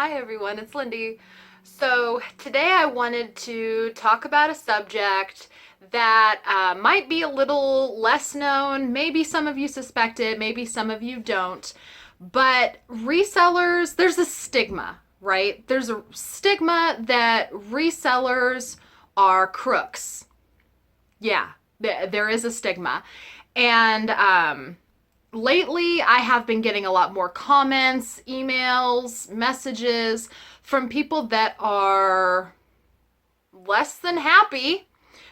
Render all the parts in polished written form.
Hi everyone, it's Lindy. So today I wanted to talk about a subject that might be a little less known. Maybe some of you suspect it, maybe some of you don't. But resellers, there's a stigma, right? There's a stigma that resellers are crooks. Yeah, there is a stigma. And lately I have been getting a lot more comments, emails, messages from people that are less than happy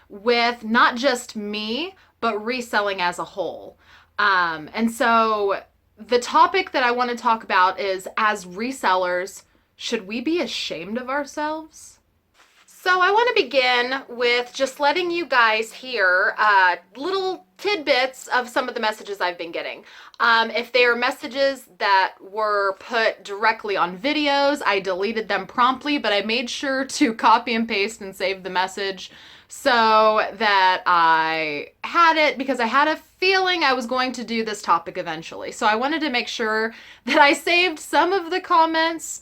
with not just me, but reselling as a whole. And so the topic that I want to talk about is, as resellers, should we be ashamed of ourselves? So I want to begin with just letting you guys hear little tidbits of some of the messages I've been getting. If they are messages that were put directly on videos, I deleted them promptly, but I made sure to copy and paste and save the message so that I had it, because I had a feeling I was going to do this topic eventually. So I wanted to make sure that I saved some of the comments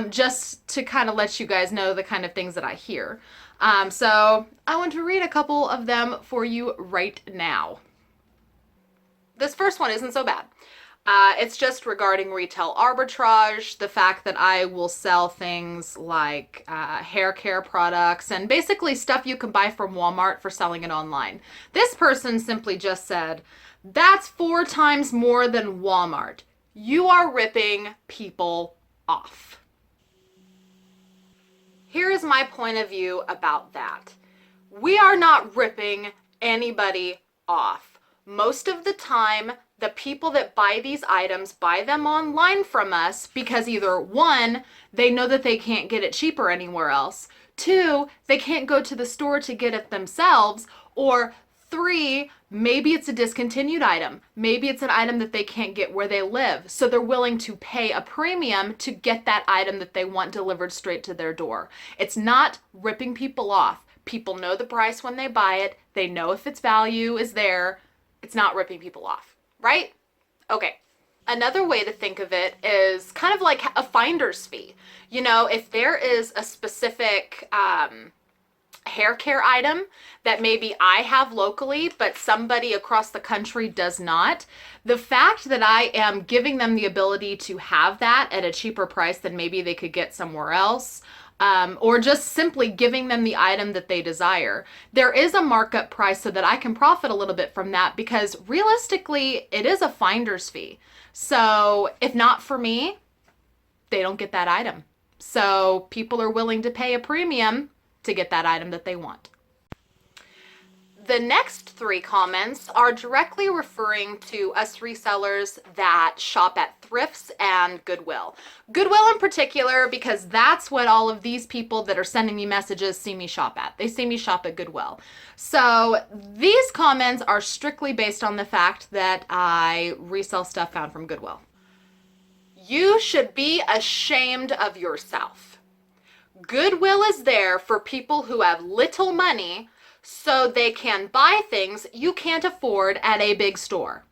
just to kind of let you guys know the kind of things that I hear. So I want to read a couple of them for you right now. This first one isn't so bad. It's just regarding retail arbitrage, the fact that I will sell things like hair care products and basically stuff you can buy from Walmart for selling it online. This person simply just said, "That's 4 times more than Walmart. You are ripping people off." Here is my point of view about that. We are not ripping anybody off. Most of the time, the people that buy these items buy them online from us because either 1, they know that they can't get it cheaper anywhere else, 2, they can't go to the store to get it themselves, or 3, maybe it's a discontinued item. Maybe it's an item that they can't get where they live, so they're willing to pay a premium to get that item that they want delivered straight to their door. It's not ripping people off. People know the price when they buy it. They know if its value is there. It's not ripping people off, right? Okay. Another way to think of it is kind of like a finder's fee. You know, if there is a specific hair care item that maybe I have locally, but somebody across the country does not, the fact that I am giving them the ability to have that at a cheaper price than maybe they could get somewhere else, or just simply giving them the item that they desire, there is a markup price so that I can profit a little bit from that, because realistically, it is a finder's fee. So if not for me, they don't get that item. So people are willing to pay a premium to get that item that they want. The next 3 comments are directly referring to us resellers that shop at thrifts and Goodwill. Goodwill in particular, because that's what all of these people that are sending me messages see me shop at. They see me shop at Goodwill. So these comments are strictly based on the fact that I resell stuff found from Goodwill. You should be ashamed of yourself. Goodwill is there for people who have little money so they can buy things you can't afford at a big store.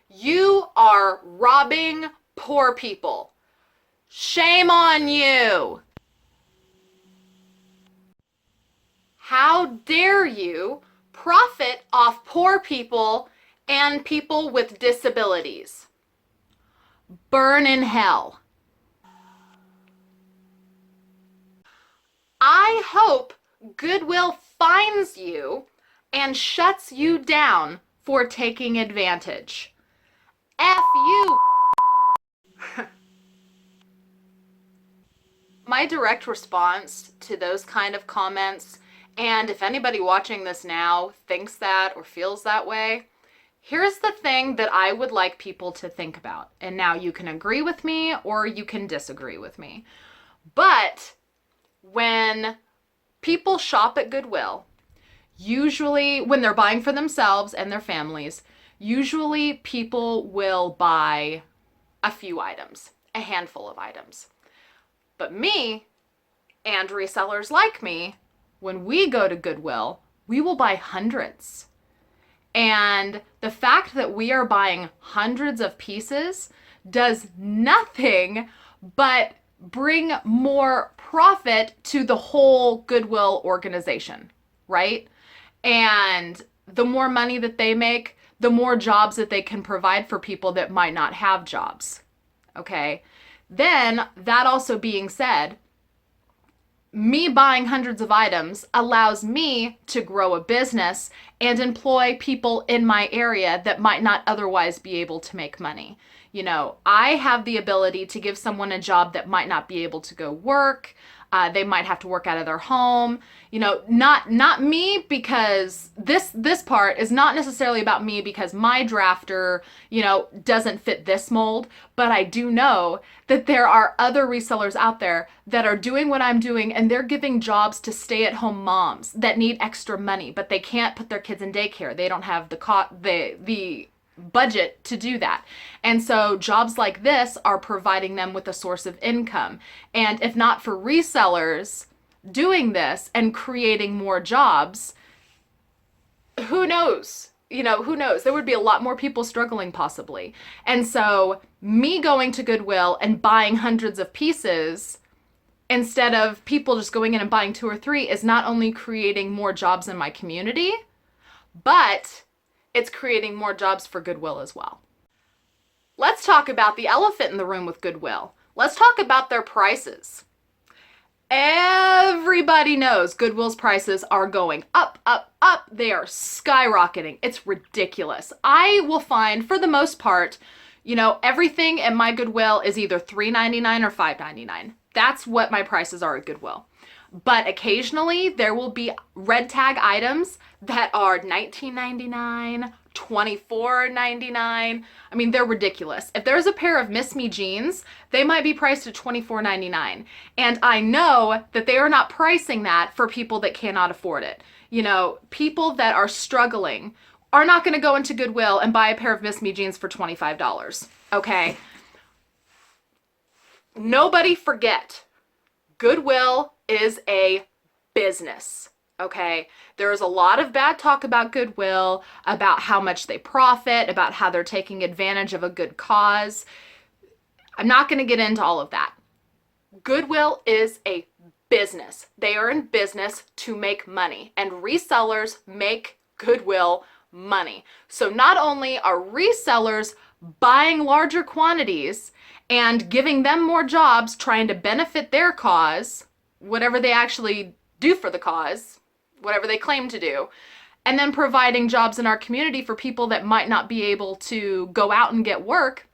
You are robbing poor people. Shame on you. How dare you profit off poor people and people with disabilities? Burn in hell. I hope Goodwill finds you and shuts you down for taking advantage. F you. My direct response to those kind of comments, and if anybody watching this now thinks that or feels that way, here's the thing that I would like people to think about. And now you can agree with me or you can disagree with me. But when people shop at Goodwill, usually when they're buying for themselves and their families, usually people will buy a few items, a handful of items. But me and resellers like me, when we go to Goodwill, we will buy hundreds. And the fact that we are buying hundreds of pieces does nothing but bring more profit to the whole Goodwill organization, right? And the more money that they make, the more jobs that they can provide for people that might not have jobs. Okay? Then, that also being said, me buying hundreds of items allows me to grow a business and employ people in my area that might not otherwise be able to make money. You know, I have the ability to give someone a job that might not be able to go work. They might have to work out of their home. You know, not me, because this part is not necessarily about me because my drafter, you know, doesn't fit this mold. But I do know that there are other resellers out there that are doing what I'm doing, and they're giving jobs to stay-at-home moms that need extra money, but they can't put their kids in daycare. They don't have the budget to do that. And so jobs like this are providing them with a source of income. And if not for resellers doing this and creating more jobs, who knows? You know, who knows? There would be a lot more people struggling possibly. And so me going to Goodwill and buying hundreds of pieces instead of people just going in and buying 2 or 3 is not only creating more jobs in my community, but it's creating more jobs for Goodwill as well. Let's talk about the elephant in the room with Goodwill. Let's talk about their prices. Everybody knows Goodwill's prices are going up, up, up. They are skyrocketing. It's ridiculous. I will find, for the most part, you know, everything at my Goodwill is either $3.99 or $5.99. That's what my prices are at Goodwill. But occasionally there will be red tag items that are $19.99, $24.99. I mean, they're ridiculous. If there's a pair of Miss Me jeans, they might be priced at $24.99. And I know that they are not pricing that for people that cannot afford it. You know, people that are struggling are not going to go into Goodwill and buy a pair of Miss Me jeans for $25. Okay? Nobody forget, Goodwill is a business, okay? There's a lot of bad talk about Goodwill, about how much they profit, about how they're taking advantage of a good cause. I'm not going to get into all of that. Goodwill is a business. They are in business to make money, and resellers make Goodwill money. So not only are resellers buying larger quantities and giving them more jobs, trying to benefit their cause, whatever they actually do for the cause, whatever they claim to do, and then providing jobs in our community for people that might not be able to go out and get work.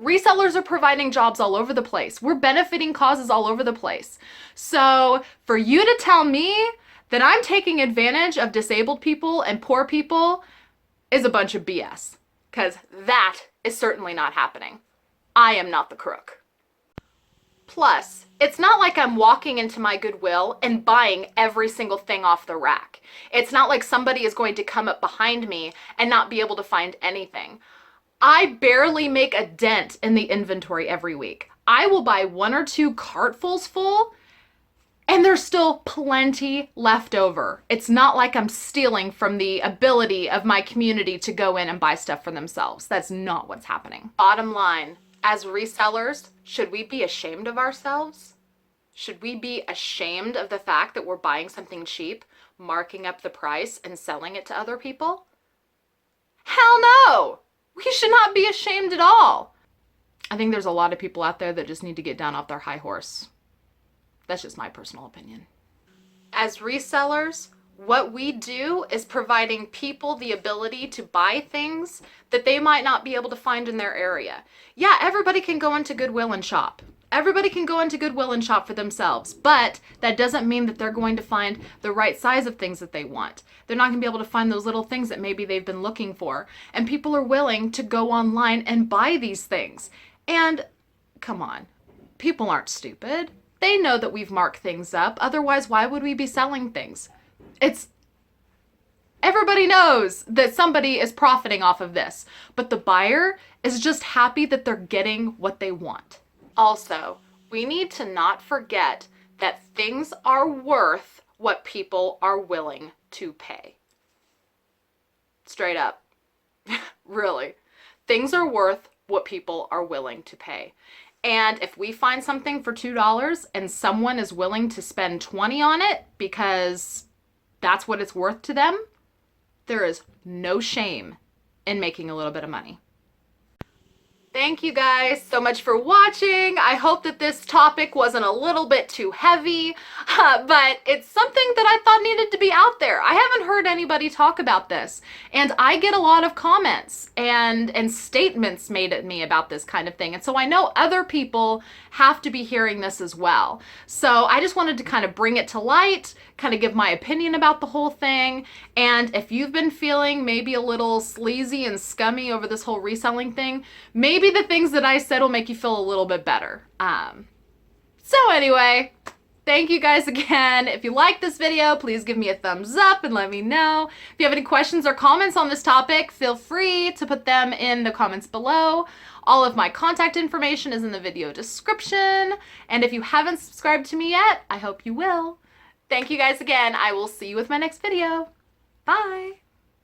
Resellers are providing jobs all over the place. We're benefiting causes all over the place. So for you to tell me that I'm taking advantage of disabled people and poor people is a bunch of BS, because that is certainly not happening. I am not the crook. Plus, it's not like I'm walking into my Goodwill and buying every single thing off the rack. It's not like somebody is going to come up behind me and not be able to find anything. I barely make a dent in the inventory every week. I will buy 1 or 2 cartfuls full, and there's still plenty left over. It's not like I'm stealing from the ability of my community to go in and buy stuff for themselves. That's not what's happening. Bottom line, as resellers, should we be ashamed of ourselves? Should we be ashamed of the fact that we're buying something cheap, marking up the price, and selling it to other people? Hell no! We should not be ashamed at all. I think there's a lot of people out there that just need to get down off their high horse. That's just my personal opinion. As resellers, what we do is providing people the ability to buy things that they might not be able to find in their area. Yeah, everybody can go into Goodwill and shop. Everybody can go into Goodwill and shop for themselves, but that doesn't mean that they're going to find the right size of things that they want. They're not going to be able to find those little things that maybe they've been looking for. And people are willing to go online and buy these things. And come on, people aren't stupid. They know that we've marked things up. Otherwise, why would we be selling things? Everybody knows that somebody is profiting off of this, but the buyer is just happy that they're getting what they want. Also, we need to not forget that things are worth what people are willing to pay. Straight up. Really. Things are worth what people are willing to pay. And if we find something for $2 and someone is willing to spend $20 on it because that's what it's worth to them, there is no shame in making a little bit of money. Thank you guys so much for watching. I hope that this topic wasn't a little bit too heavy, but it's something that I thought needed to be out there. I haven't heard anybody talk about this, and I get a lot of comments and statements made at me about this kind of thing, and so I know other people have to be hearing this as well. So I just wanted to kind of bring it to light, kind of give my opinion about the whole thing, and if you've been feeling maybe a little sleazy and scummy over this whole reselling thing, maybe the things that I said will make you feel a little bit better. So anyway, thank you guys again. If you like this video, please give me a thumbs up and let me know. If you have any questions or comments on this topic, feel free to put them in the comments below. All of my contact information is in the video description. And if you haven't subscribed to me yet, I hope you will. Thank you guys again. I will see you with my next video. Bye.